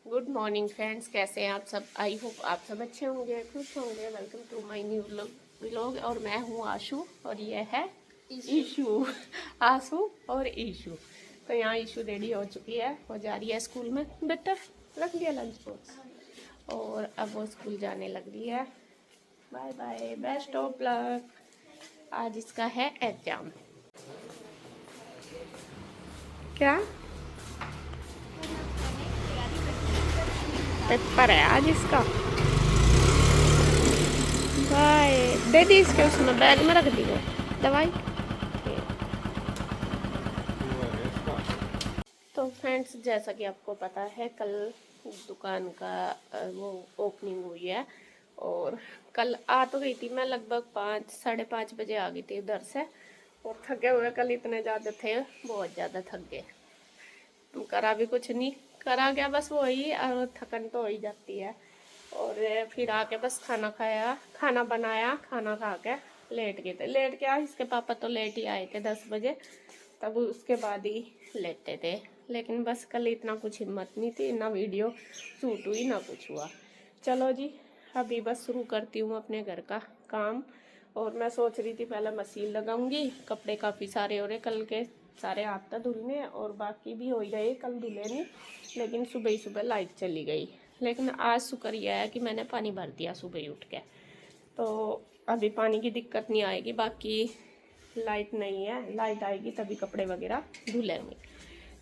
Good morning friends, कैसे हैं आप सब। आई होप आप सब अच्छे होंगे, खुश होंगे। Welcome to my new vlog. और मैं हूँ आशु और ये है ईशु। आशु और ईशु। तो यहाँ ईशु रेडी हो चुकी है, वो जा रही है स्कूल में। बेटा रख लिया लंच बॉक्स, और अब वो स्कूल जाने लग रही है। Bye bye, best of luck. आज इसका है एग्जाम। क्या पेपर है आज इसका? बाय। दे दी इसके, उसमें बैग में रख दी वो दवाई। तो फ्रेंड्स, जैसा कि आपको पता है, कल दुकान का वो ओपनिंग हुई है। और कल आ तो गई थी मैं, लगभग 5 साढ़े 5 बजे आ गई थी उधर से। और थके हुए कल इतने ज़्यादा थे, बहुत ज़्यादा थक गए। करा भी कुछ नहीं, करा क्या, बस वही और थकन तो हो ही जाती है। और फिर आके बस खाना खाया, खाना बनाया, खाना खा के लेट गए थे। लेट के इसके पापा तो लेट ही आए थे 10 बजे, तब उसके बाद ही लेटे थे। लेकिन बस कल इतना कुछ हिम्मत नहीं थी, ना वीडियो शूट हुई ना कुछ हुआ। चलो जी, अभी बस शुरू करती हूँ अपने घर का काम। और मैं सोच रही थी पहले मशीन लगाऊंगी। कपड़े काफ़ी सारे हो रहे कल के, सारे आता धुलने, और बाकी भी हो ही गए, कल धुले नहीं। लेकिन सुबह ही सुबह लाइट चली गई। लेकिन आज शुक्र यह है कि मैंने पानी भर दिया सुबह ही उठ के, तो अभी पानी की दिक्कत नहीं आएगी। बाकी लाइट नहीं है, लाइट आएगी तभी कपड़े वगैरह धुलेंगे।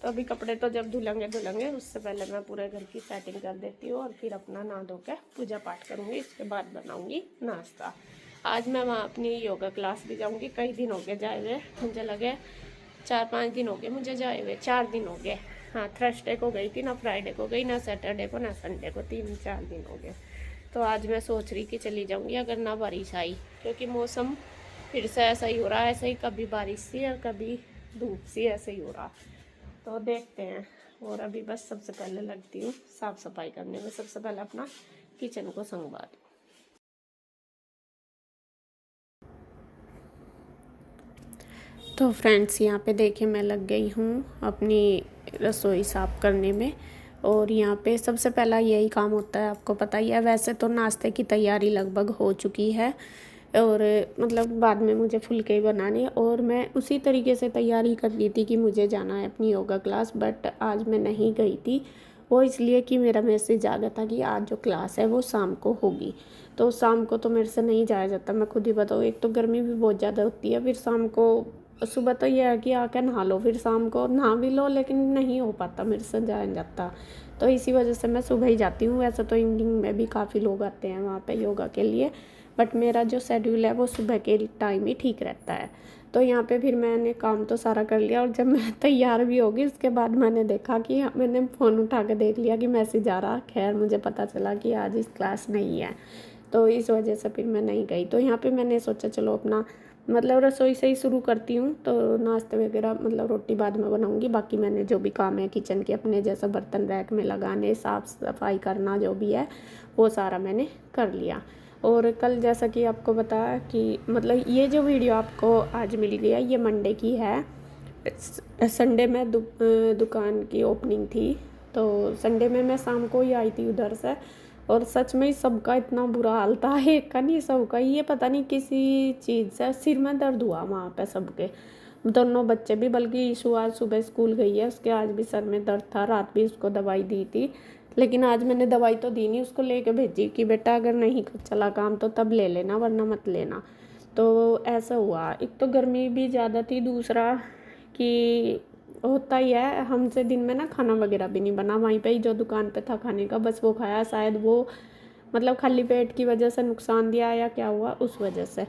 तो अभी कपड़े तो जब धुलेंगे उससे पहले मैं पूरे घर की सेटिंग कर देती हूँ, और फिर अपना नहा धो के पूजा पाठ करूँगी। इसके बाद बनाऊँगी नाश्ता। आज मैं वहाँ अपनी योगा क्लास भी जाऊँगी। कई दिन हो गए जाए हुए, मुझे लगे 4-5 दिन हो गए मुझे जाए हुए, 4 दिन हो गए। हाँ, थर्सडे को गई थी, ना फ्राइडे को गई, ना सैटरडे को, ना संडे को, 3-4 दिन हो गए। तो आज मैं सोच रही कि चली जाऊँगी, अगर ना बारिश आई, क्योंकि मौसम फिर से ऐसा ही हो रहा है। ऐसे ही कभी बारिश सी और कभी धूप सी, ऐसे ही हो रहा। तो देखते हैं। और अभी बस सबसे पहले लगती हूँ साफ़ सफाई करने में। सबसे पहले अपना किचन को संगवा दूँ। तो फ्रेंड्स, यहाँ पे देखिए मैं लग गई हूँ अपनी रसोई साफ़ करने में। और यहाँ पे सबसे पहला यही काम होता है, आपको पता ही है। वैसे तो नाश्ते की तैयारी लगभग हो चुकी है, और मतलब बाद में मुझे फुलके ही बनाने, और मैं उसी तरीके से तैयारी कर रही थी कि मुझे जाना है अपनी योगा क्लास। बट आज मैं नहीं गई थी, वो इसलिए कि मेरा मैसेज आ गया था कि आज जो क्लास है वो शाम को होगी। तो शाम को तो मेरे से नहीं जाया जाता, मैं खुद ही बताऊँ। एक तो गर्मी भी बहुत ज़्यादा होती है, फिर शाम को सुबह तो ये है कि आके नहा लो, फिर शाम को नहा भी लो, लेकिन नहीं हो पाता, मेरे से जाया नहीं जाता। तो इसी वजह से मैं सुबह ही जाती हूँ। वैसे तो इवनिंग में भी काफ़ी लोग आते हैं वहाँ पे योगा के लिए, बट मेरा जो शेड्यूल है वो सुबह के टाइम ही ठीक रहता है। तो यहाँ पे फिर मैंने काम तो सारा कर लिया, और जब मैं तैयार भी होगी उसके बाद मैंने देखा कि मैंने फ़ोन उठा के देख लिया कि मैसेज आ रहा। खैर मुझे पता चला कि आज इस क्लास नहीं है, तो इस वजह से फिर मैं नहीं गई। तो यहाँ पे मैंने सोचा चलो अपना मतलब रसोई से ही शुरू करती हूँ। तो नाश्ते वगैरह मतलब रोटी बाद में बनाऊँगी। बाकी मैंने जो भी काम है किचन के अपने, जैसा बर्तन रैक में लगाने, साफ़ सफाई करना, जो भी है वो सारा मैंने कर लिया। और कल जैसा कि आपको बताया कि मतलब ये जो वीडियो आपको आज मिल गई है, ये मंडे की है। संडे में दुकान की ओपनिंग थी, तो संडे में मैं शाम को ही आई थी उधर से। और सच में ही सबका इतना बुरा हाल था, एक का नहीं सबका। ये पता नहीं किसी चीज़ से सिर में दर्द हुआ वहाँ पे सबके, दोनों बच्चे भी। बल्कि ईशु आज सुबह स्कूल गई है, उसके आज भी सर में दर्द था। रात भी उसको दवाई दी थी, लेकिन आज मैंने दवाई तो दी नहीं, उसको लेके भेजी कि बेटा अगर नहीं चला काम तो तब ले लेना, वरना मत लेना। तो ऐसा हुआ। एक तो गर्मी भी ज़्यादा थी, दूसरा कि होता ही है हमसे दिन में ना खाना वगैरह भी नहीं बना। वहीं पे ही जो दुकान पे था खाने का, बस वो खाया। शायद वो मतलब खाली पेट की वजह से नुकसान दिया या क्या हुआ, उस वजह से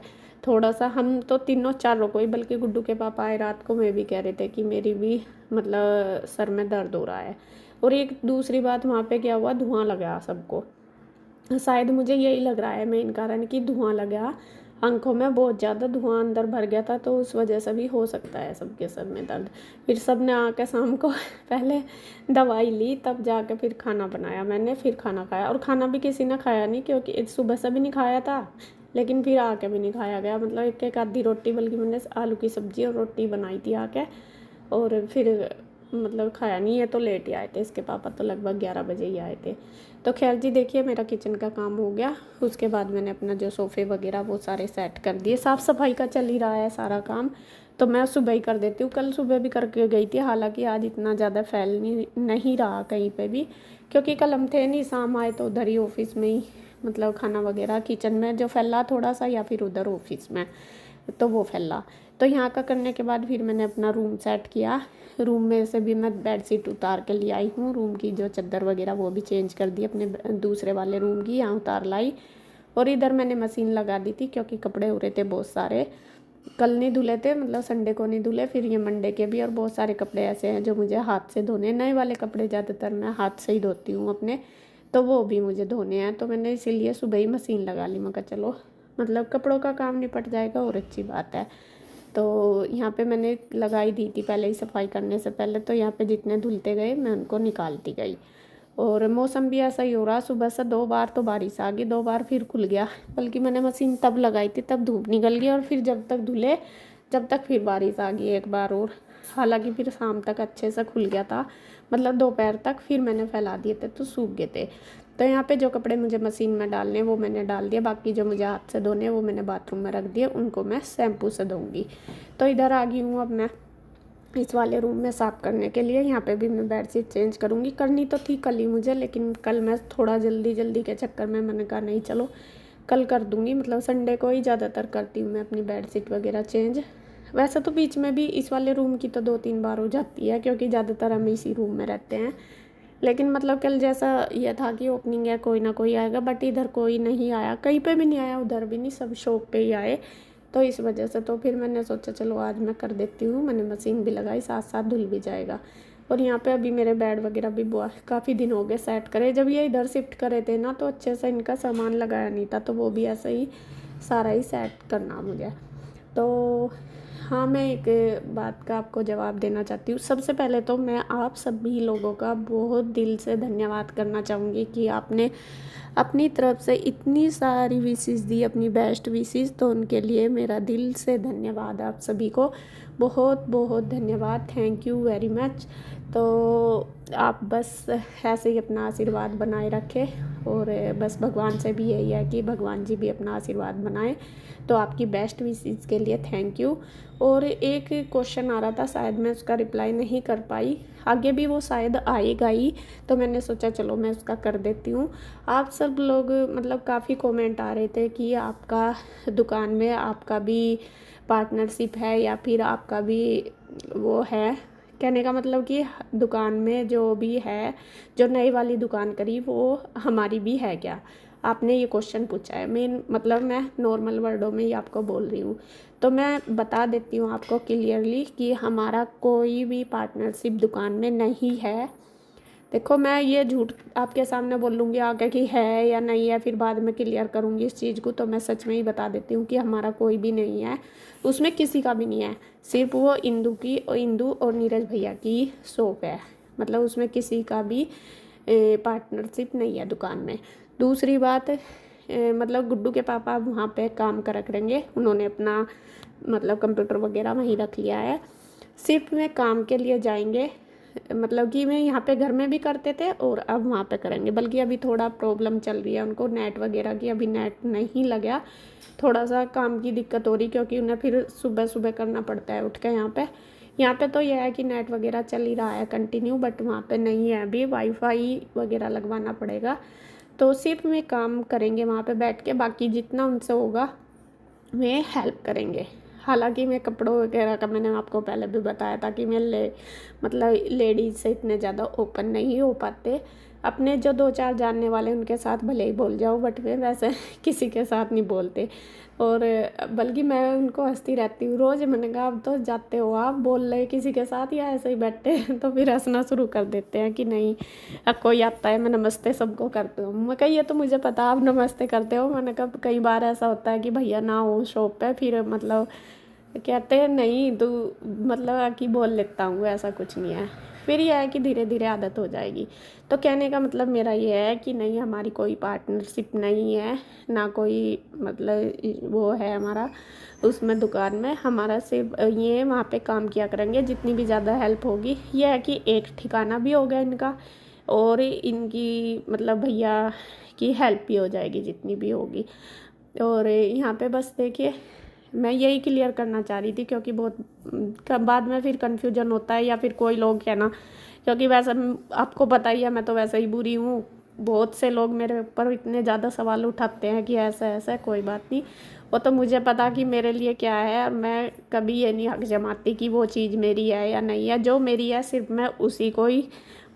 थोड़ा सा हम तो तीनों चारों को ही, बल्कि गुड्डू के पापा आए रात को, मैं भी कह रहे थे कि मेरी भी मतलब सर में दर्द हो रहा है। और एक दूसरी बात, वहाँ पे क्या हुआ, धुआं लगा सबको। शायद मुझे यही लग रहा है मेन कारण कि धुआं लगा, आंखों में बहुत ज़्यादा धुआं अंदर भर गया था, तो उस वजह से भी हो सकता है सबके सर में दर्द। फिर सब ने आके शाम को पहले दवाई ली, तब जाके फिर खाना बनाया मैंने, फिर खाना खाया। और खाना भी किसी ने खाया नहीं, क्योंकि सुबह से भी नहीं खाया था, लेकिन फिर आके भी नहीं खाया गया। मतलब एक एक आधी रोटी, बल्कि मैंने आलू की सब्ज़ी और रोटी बनाई थी आके। और फिर मतलब खाया नहीं है तो लेट ही आए थे। इसके पापा तो लगभग 11 बजे ही आए थे। तो खैर जी देखिए मेरा किचन का काम हो गया। उसके बाद मैंने अपना जो सोफ़े वगैरह वो सारे सेट कर दिए। साफ़ सफाई का चल ही रहा है सारा काम, तो मैं सुबह ही कर देती हूँ। कल सुबह भी करके गई थी, हालांकि आज इतना ज़्यादा फैल नहीं रहा कहीं पे भी, क्योंकि कल हम थे नहीं, शाम आए तो उधर ही ऑफिस में ही मतलब खाना वगैरह किचन में जो फैला थोड़ा सा, या फिर उधर ऑफिस में तो वो फैला। तो यहाँ का करने के बाद फिर मैंने अपना रूम सेट किया। रूम में से भी मैं बेडशीट उतार के ले आई हूँ, रूम की जो चादर वगैरह वो भी चेंज कर दी अपने दूसरे वाले रूम की, यहाँ उतार लाई। और इधर मैंने मशीन लगा दी थी क्योंकि कपड़े हो रहे थे बहुत सारे, कल नहीं धुले थे, मतलब संडे को नहीं धुले, फिर ये मंडे के भी। और बहुत सारे कपड़े ऐसे हैं जो मुझे हाथ से धोने, नए वाले कपड़े ज़्यादातर मैं हाथ से ही धोती हूँ अपने, तो वो भी मुझे धोने हैं। तो मैंने इसीलिए सुबह ही मशीन लगा ली। मैं कहा चलो मतलब कपड़ों का काम निपट जाएगा और अच्छी बात है। तो यहाँ पे मैंने लगाई दी थी पहले ही सफाई करने से पहले, तो यहाँ पे जितने धुलते गए मैं उनको निकालती गई। और मौसम भी ऐसा ही हो रहा, सुबह से 2 बार तो बारिश आ गई, 2 बार फिर खुल गया। बल्कि मैंने मशीन तब लगाई थी तब धूप निकल गई, और फिर जब तक धुले जब तक फिर बारिश आ गई एक बार और। हालांकि फिर शाम तक अच्छे से खुल गया था, मतलब दोपहर तक, फिर मैंने फैला दिए थे तो सूख गए थे। तो यहाँ पे जो कपड़े मुझे मशीन में डालने वो मैंने डाल दिए, बाकी जो मुझे हाथ से धोने वो मैंने बाथरूम में रख दिए, उनको मैं शैम्पू से धोऊंगी। तो इधर आ गई हूँ अब मैं इस वाले रूम में साफ़ करने के लिए। यहाँ पे भी मैं बेडशीट चेंज करूँगी, करनी तो थी कल ही मुझे, लेकिन कल मैं थोड़ा जल्दी के चक्कर में मैंने कहा नहीं चलो कल कर दूँगी। मतलब संडे को ही ज़्यादातर करती हूँ मैं अपनी बेडशीट वगैरह चेंज। वैसे तो बीच में भी इस वाले रूम की तो 2-3 बार हो जाती है, क्योंकि ज़्यादातर हम इसी रूम में रहते हैं। लेकिन मतलब कल जैसा ये था कि ओपनिंग है, कोई ना कोई आएगा, बट इधर कोई नहीं आया, कहीं पे भी नहीं आया, उधर भी नहीं, सब शॉप पे ही आए। तो इस वजह से तो फिर मैंने सोचा चलो आज मैं कर देती हूँ। मैंने मशीन भी लगाई, साथ साथ धुल भी जाएगा। और यहाँ पे अभी मेरे बेड वगैरह भी काफ़ी दिन हो गए सेट करे। जब ये इधर शिफ्ट करे थे ना तो अच्छे से इनका सामान लगाया नहीं था, तो वो भी ऐसे ही सारा ही सेट करना मुझे। तो हाँ, मैं एक बात का आपको जवाब देना चाहती हूँ। सबसे पहले तो मैं आप सभी लोगों का बहुत दिल से धन्यवाद करना चाहूँगी कि आपने अपनी तरफ से इतनी सारी विशेस दी, अपनी बेस्ट विशेस, तो उनके लिए मेरा दिल से धन्यवाद। आप सभी को बहुत बहुत धन्यवाद, थैंक यू वेरी मच। तो आप बस ऐसे ही अपना आशीर्वाद बनाए रखें, और बस भगवान से भी यही है कि भगवान जी भी अपना आशीर्वाद बनाएं। तो आपकी बेस्ट विशेस के लिए थैंक यू। और एक क्वेश्चन आ रहा था, शायद मैं उसका रिप्लाई नहीं कर पाई, आगे भी वो शायद आएगा ही, तो मैंने सोचा चलो मैं उसका कर देती हूँ। आप सब लोग मतलब काफ़ी कमेंट आ रहे थे कि आपका दुकान में आपका भी पार्टनरशिप है, या फिर आपका भी वो है, कहने का मतलब कि दुकान में जो भी है, जो नई वाली दुकान करी, वो हमारी भी है क्या, आपने ये क्वेश्चन पूछा है। मेन मतलब मैं नॉर्मल वर्डों में ही आपको बोल रही हूँ, तो मैं बता देती हूँ आपको क्लियरली कि हमारा कोई भी पार्टनरशिप दुकान में नहीं है। देखो मैं ये झूठ आपके सामने बोल लूँगी आगे कि है या नहीं है, फिर बाद में क्लियर करूँगी इस चीज़ को। तो मैं सच में ही बता देती हूँ कि हमारा कोई भी नहीं है, उसमें किसी का भी नहीं है, सिर्फ वो इंदू और नीरज भैया की शॉप है। मतलब उसमें किसी का भी पार्टनरशिप नहीं है दुकान में। दूसरी बात, मतलब गुड्डू के पापा वहाँ पे काम कर करेंगे, उन्होंने अपना मतलब कंप्यूटर वगैरह वहीं रख लिया है, सिर्फ में काम के लिए जाएंगे। मतलब कि मैं यहाँ पे घर में भी करते थे और अब वहाँ पे करेंगे। बल्कि अभी थोड़ा प्रॉब्लम चल रही है उनको नेट वगैरह की, अभी नेट नहीं लगा, थोड़ा सा काम की दिक्कत हो रही, क्योंकि उन्हें फिर सुबह सुबह करना पड़ता है उठ के। यहाँ पे तो यह है कि नेट वगैरह चल ही रहा है कंटिन्यू, बट वहाँ पे नहीं है अभी, वाईफाई वगैरह लगवाना पड़ेगा। तो सिर्फ में काम करेंगे वहाँ पे बैठ के, बाकी जितना उनसे होगा वे हेल्प करेंगे। हालांकि मैं कपड़ों वगैरह का मैंने आपको पहले भी बताया था कि मैं मतलब लेडीज़ से इतने ज़्यादा ओपन नहीं हो पाते। अपने जो 2-4 जानने वाले उनके साथ भले ही बोल जाओ, बट वे वैसे किसी के साथ नहीं बोलते। और बल्कि मैं उनको हंसती रहती हूँ रोज़। मैंने कहा अब तो जाते हो आप बोल रहे किसी के साथ या ऐसे ही बैठे तो फिर हंसना शुरू कर देते हैं कि नहीं अब कोई आता है मैं नमस्ते सबको करती हूँ। मैं कहा ये तो मुझे पता आप नमस्ते करते हो। मैंने कहा कई बार ऐसा होता है कि भैया ना हो शॉप पे, फिर मतलब कहते हैं नहीं तू मतलब कि बोल लेता हूँ, ऐसा कुछ नहीं है। फिर यह है कि धीरे धीरे आदत हो जाएगी। तो कहने का मतलब मेरा ये है कि नहीं, हमारी कोई पार्टनरशिप नहीं है, ना कोई मतलब वो है हमारा उसमें दुकान में। हमारा सिर्फ ये वहाँ पे काम किया करेंगे, जितनी भी ज़्यादा हेल्प होगी। यह है कि एक ठिकाना भी हो गया इनका, और इनकी मतलब भैया की हेल्प भी हो जाएगी जितनी भी होगी। और यहाँ पे बस देखिए, मैं यही क्लियर करना चाह रही थी, क्योंकि बहुत बाद में फिर कन्फ्यूजन होता है, या फिर कोई लोग कहना, क्योंकि वैसे आपको पता ही है मैं तो वैसे ही बुरी हूँ। बहुत से लोग मेरे ऊपर इतने ज़्यादा सवाल उठाते हैं कि ऐसा ऐसा। कोई बात नहीं, वो तो मुझे पता कि मेरे लिए क्या है, और मैं कभी ये नहीं हक जमाती कि वो चीज़ मेरी है या नहीं है। जो मेरी है सिर्फ मैं उसी को ही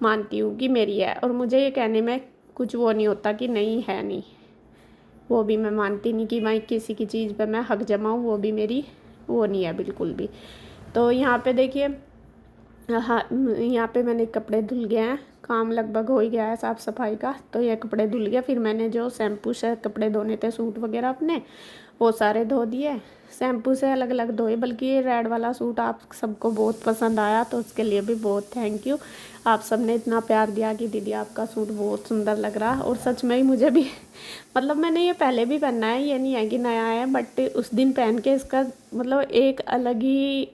मानती हूँ कि मेरी है, और मुझे ये कहने में कुछ वो नहीं होता कि नहीं है नहीं। वो भी मैं मानती नहीं कि मैं किसी की चीज़ पे मैं हक जमाऊँ, वो भी मेरी वो नहीं है बिल्कुल भी। तो यहाँ पे देखिए, हाँ, यहाँ पे मैंने कपड़े धुल गए हैं, काम लगभग हो ही गया है साफ़ सफाई का। तो ये कपड़े धुल गए, फिर मैंने जो शैम्पू से कपड़े धोने थे, सूट वगैरह अपने, वो सारे धो दिए। शैम्पू से अलग अलग धोए, बल्कि ये रेड वाला सूट आप सबको बहुत पसंद आया, तो उसके लिए भी बहुत थैंक यू। आप सब ने इतना प्यार दिया कि दीदी आपका सूट बहुत सुंदर लग रहा, और सच में ही मुझे भी मतलब मैंने ये पहले भी पहना है, ये नहीं है कि नया है, बट उस दिन पहन के इसका मतलब एक अलग ही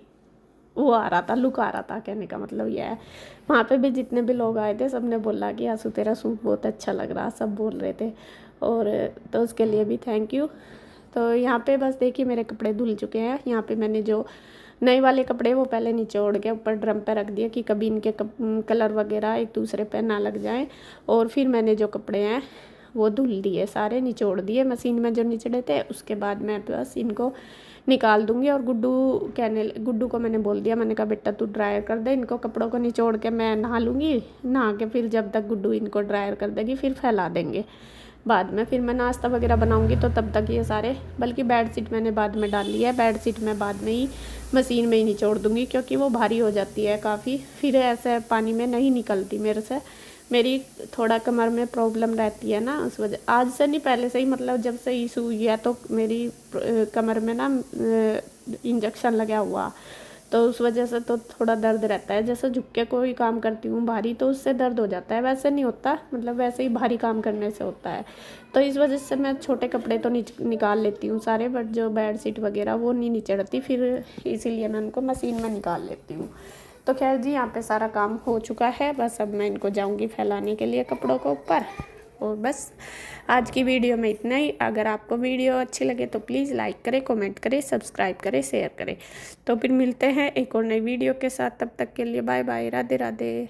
वो आ रहा था, लुक आ रहा था। कहने का मतलब यह है, वहाँ पे भी जितने भी लोग आए थे सब ने बोला कि आंसू तेरा सूट बहुत अच्छा लग रहा, सब बोल रहे थे। और तो उसके लिए भी थैंक यू। तो यहाँ पे बस देखिए मेरे कपड़े धुल चुके हैं। यहाँ पे मैंने जो नए वाले कपड़े वो पहले निचोड़ के ऊपर ड्रम पे रख दिया कि कभी इनके कलर वगैरह एक दूसरे पे ना लग जाएं। और फिर मैंने जो कपड़े हैं वो धुल दिए, सारे निचोड़ दिए मशीन में जो निचड़े थे। उसके बाद मैं बस इनको निकाल दूंगी। और गुड्डू को मैंने बोल दिया, मैंने कहा बेटा तू ड्रायर कर दे इनको, कपड़ों को निचोड़ के मैं नहा लूँगी। नहा के फिर जब तक गुड्डू इनको ड्रायर कर देगी फिर फैला देंगे। बाद में फिर मैं नाश्ता वगैरह बनाऊंगी, तो तब तक ये सारे, बल्कि बेडशीट मैंने बाद में डाल ली है। बेडशीट मैं बाद में ही मशीन में ही निचोड़ दूंगी, क्योंकि वो भारी हो जाती है काफ़ी, फिर ऐसे पानी में नहीं निकलती मेरे से। मेरी थोड़ा कमर में प्रॉब्लम रहती है ना, उस वजह, आज से नहीं पहले से ही, मतलब जब से इशू हुई है तो मेरी कमर में ना इंजेक्शन लगा हुआ, तो उस वजह से तो थोड़ा दर्द रहता है। जैसे झुक के कोई काम करती हूँ भारी, तो उससे दर्द हो जाता है, वैसे नहीं होता, मतलब वैसे ही भारी काम करने से होता है। तो इस वजह से मैं छोटे कपड़े तो निकाल लेती हूँ सारे, बट जो बेडशीट वगैरह वो नहीं निचड़ती, फिर इसीलिए मैं उनको मशीन में निकाल लेती हूँ। तो खैर जी, यहाँ पे सारा काम हो चुका है, बस अब मैं इनको जाऊँगी फैलाने के लिए कपड़ों को ऊपर। और बस आज की वीडियो में इतना ही। अगर आपको वीडियो अच्छी लगे तो प्लीज़ लाइक करें, कमेंट करें, सब्सक्राइब करें, शेयर करें। तो फिर मिलते हैं एक और नई वीडियो के साथ, तब तक के लिए बाय बाय, राधे राधे।